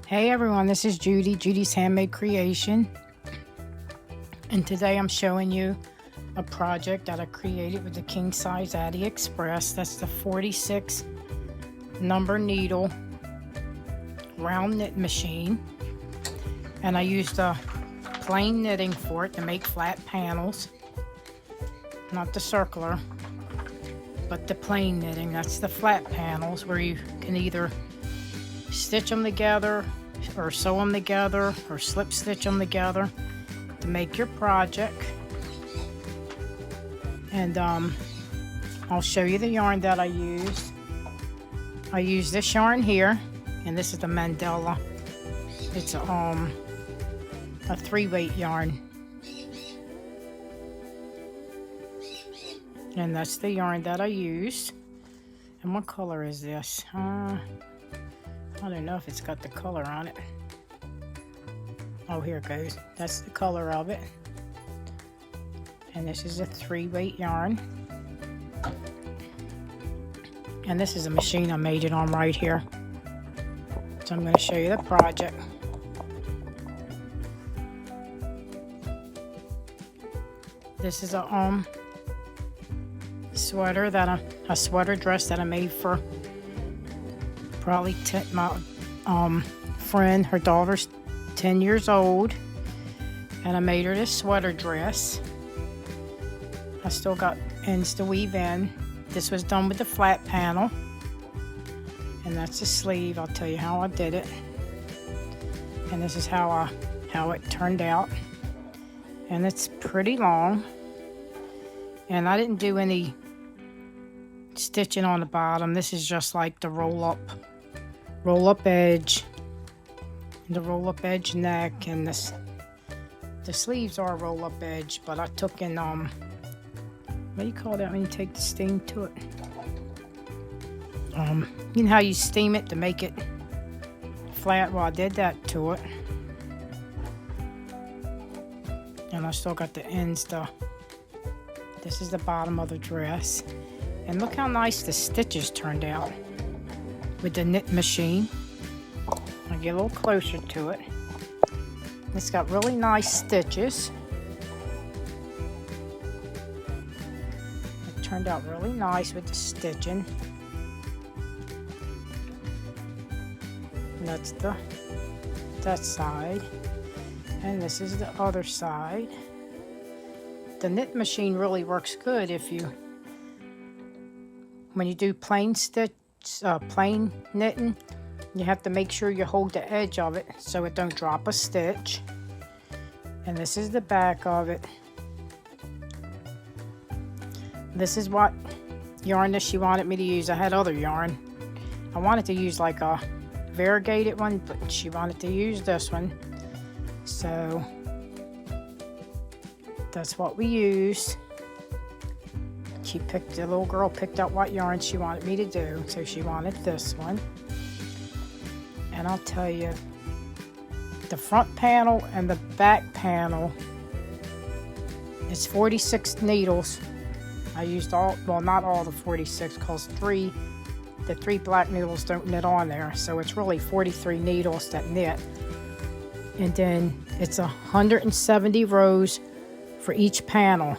Hey everyone, this is Judy's Handmade Creation, and today I'm showing you a project that I created with the king size Addi Express. That's the 46 number needle round knit machine, and I used a plain knitting for it to make flat panels, not the circular but the plain knitting. That's the flat panels where you can either stitch them together or sew them together or slip stitch them together to make your project. And I'll show you the yarn that I used. I used this yarn here, and this is the Mandela. It's a 3-weight yarn, and that's the yarn that I used. And what color is this? I don't know if it's got the color on it. Oh, here it goes. That's the color of it. And this is a 3-weight yarn. And this is a machine I made it on right here. So I'm going to show you the project. This is a sweater a sweater dress that I made for probably my friend. Her daughter's 10 years old, and I made her this sweater dress. I still got ends to weave in. This was done with the flat panel, and that's the sleeve. I'll tell you how I did it, and this is how it turned out. And it's pretty long, and I didn't do any stitching on the bottom. This is just like the roll up edge, and the roll up edge neck, and the sleeves are roll up edge, but I took in what do you call that when you take the steam to it? You know how you steam it to make it flat? Well, I did that to it, and I still got the ends to. This is the bottom of the dress, and look how nice the stitches turned out with the knit machine. I'll get a little closer to it. It's got really nice stitches. It turned out really nice with the stitching. And that's that side, and this is the other side. The knit machine really works good when you do plain knitting. You have to make sure you hold the edge of it so it don't drop a stitch. And this is the back of it. This is what yarn that she wanted me to use. I had other yarn. I wanted to use like a variegated one, but she wanted to use this one. So that's what we used. The little girl picked out what yarn she wanted me to do, so she wanted this one. And I'll tell you, the front panel and the back panel, it's 46 needles. I used not all the 46, because the 3 black needles don't knit on there, so it's really 43 needles that knit. And then it's 170 rows for each panel,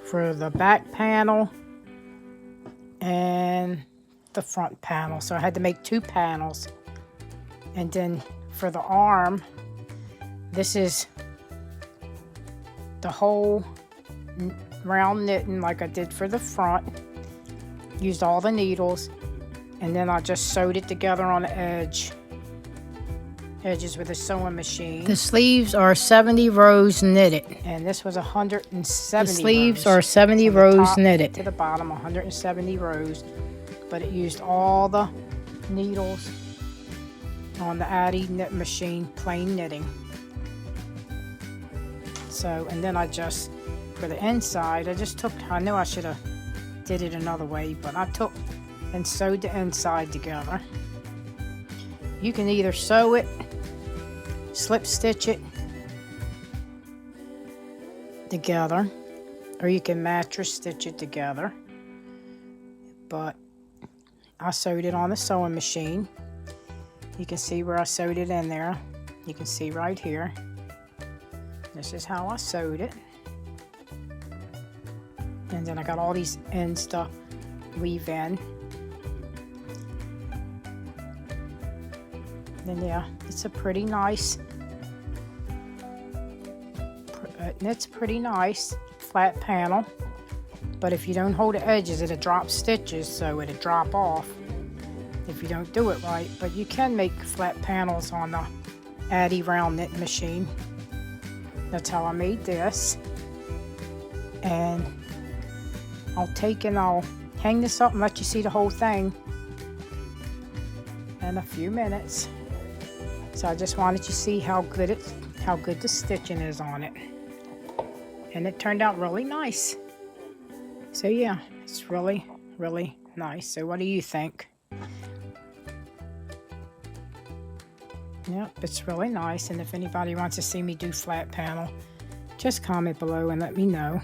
for the back panel and the front panel. So I had to make 2 panels. And then for the arm, this is the whole round knitting like I did for the front. Used all the needles, and then I just sewed it together on the edges with a sewing machine. The sleeves are 70 rows knitted, and this was 170. The sleeves are 70 rows knitted to the bottom, 170 rows, but it used all the needles on the Addi knit machine, plain knitting. So, and then for the inside, I knew I should have did it another way, but I took and sewed the inside together. You can either sew it, slip stitch it together, or you can mattress stitch it together. But I sewed it on the sewing machine. You can see where I sewed it in there. You can see right here. This is how I sewed it. And then I got all these ends to weave in. Then yeah, it's a pretty nice, it's pretty nice flat panel. But if you don't hold the edges, it'll drop stitches, so it'll drop off if you don't do it right. But you can make flat panels on the Addi round knit machine. That's how I made this. And I'll take and I'll hang this up and let you see the whole thing in a few minutes. So I just wanted you to see how good the stitching is on it. And it turned out really nice. So yeah, it's really, really nice. So what do you think? Yep, it's really nice. And if anybody wants to see me do flat panel, just comment below and let me know.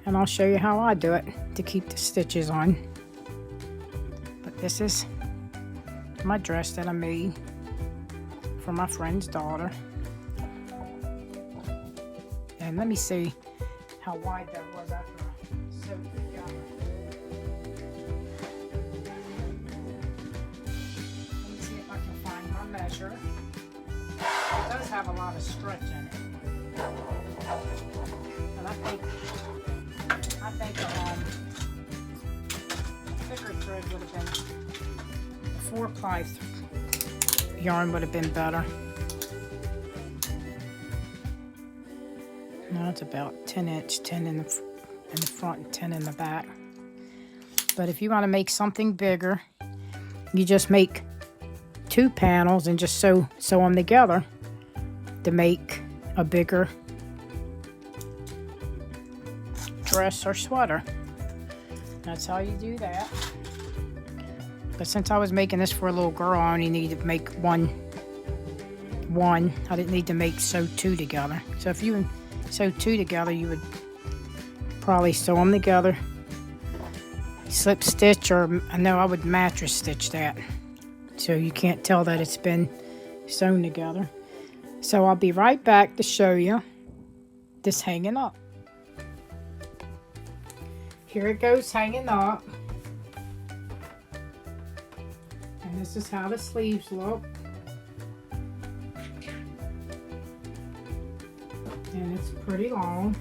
And I'll show you how I do it to keep the stitches on. But this is my dress that I made for my friend's daughter. And let me see how wide that was after I sewed it together. Let me see if I can find my measure. It does have a lot of stretch in it. But I think thicker thread would have been, a 4-ply yarn would have been better. No, it's about 10 inch, 10 in the front and 10 in the back. But if you want to make something bigger, you just make 2 panels and just sew them together to make a bigger dress or sweater. That's how you do that. But since I was making this for a little girl, I only needed to make one. I didn't need to sew 2 together. So if you sew 2 together, you would probably sew them together, slip stitch, or no, I would mattress stitch that, so you can't tell that it's been sewn together. So I'll be right back to show you this hanging up. Here it goes hanging up. And this is how the sleeves look. And it's pretty long.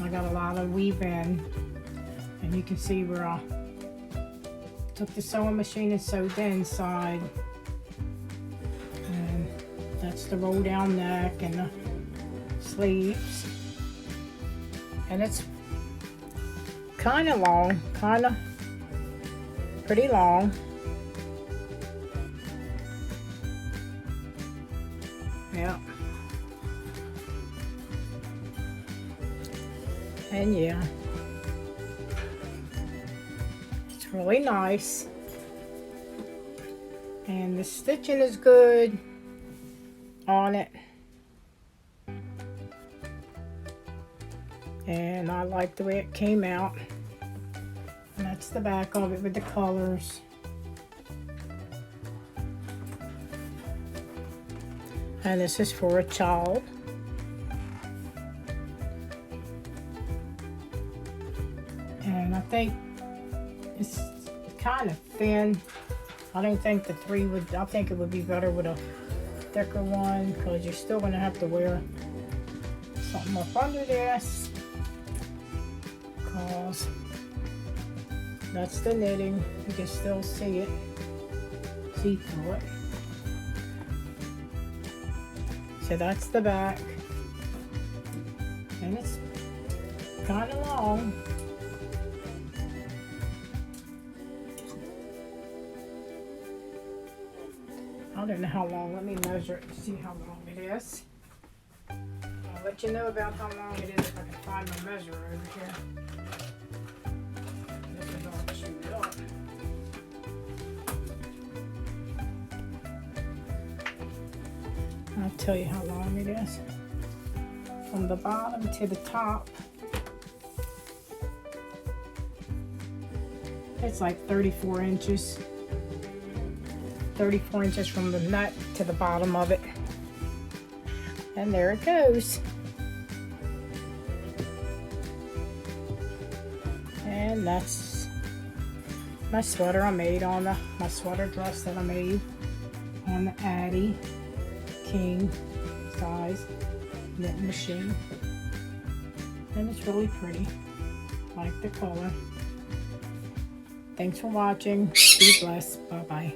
I got a lot of weave in. And you can see where I took the sewing machine and sewed the inside. And that's the roll down neck and the sleeves. And it's kind of long, pretty long. Yeah. And yeah, it's really nice. And the stitching is good on it. And I like the way it came out. And that's the back of it with the colors. And this is for a child. And I think it's kind of thin. I don't think the 3 would, I think it would be better with a thicker one, because you're still going to have to wear something up under this. Because that's the knitting. You can still see it, see through it. So that's the back. And it's kind of long. I don't know how long. Let me measure it to see how long it is. I'll let you know about how long it is if I can find my measure over here. This is all chewed up. I'll tell you how long it is. From the bottom to the top, it's like 34 inches. 34 inches from the nut to the bottom of it. And there it goes. And that's my sweater I made on my sweater dress that I made on the Addi King size knitting machine. And it's really pretty. I like the color. Thanks for watching. Be blessed. Bye-bye.